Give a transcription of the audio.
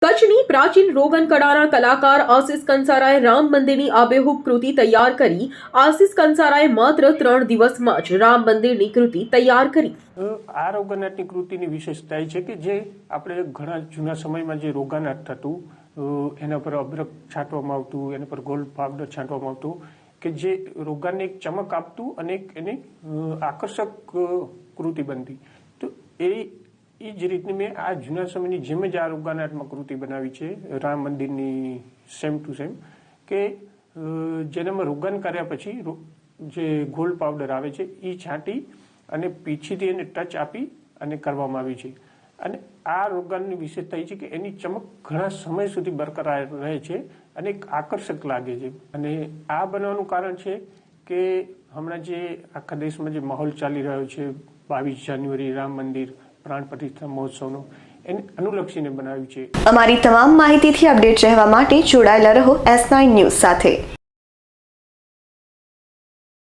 કચ્છની પ્રાચીન રોગન કળાના કલાકાર આશિષ કંસારાએ રામ મંદિરની આબેહૂબ કૃતિ તૈયાર કરી। આશિષ કંસારાએ માત્ર 3 દિવસમાં જ રામ મંદિરની કૃતિ તૈયાર કરી। આ રોગાનાટની કૃતિની વિશેષતા એ છે કે જે આપણે ઘણા જૂના સમયમાં જે રોગાનાટ થતું એના પર અબરક છાંટવામાં આવતું, એના પર ગોલ્ડ પાવડર છાંટવામાં આવતું કે જે રોગાનને એક ચમક આપતું અને એને આકર્ષક કૃતિ બનતી। તો એ જ રીતની મેં આ જૂના સમયની જેમ જ આ રોગાનાટમાં કૃતિ બનાવી છે, રામ મંદિરની સેમ ટુ સેમ, કે જેનામાં રોગાન કર્યા પછી જે ગોલ્ડ પાવડર આવે છે એ છાંટી અને પીછીથી એને ટચ આપી અને કરવામાં આવી છે। અને આ રોગાનની વિશેષતા એ છે કે એની ચમક ઘણા સમય સુધી બરકરાર રહે છે અને એક આકર્ષક લાગે છે। અને આ બનવાનું કારણ છે કે હમણાં જે આખા દેશમાં જે માહોલ ચાલી રહ્યો છે 22 જાન્યુઆરી રામ મંદિર પ્રાણ પ્રતિષ્ઠા મહોત્સવનો, એને અનુલક્ષીને બનાવ્યું છે। અમારી તમામ માહિતીથી અપડેટ રહેવા માટે જોડાયેલા રહો S9 ન્યૂઝ સાથે।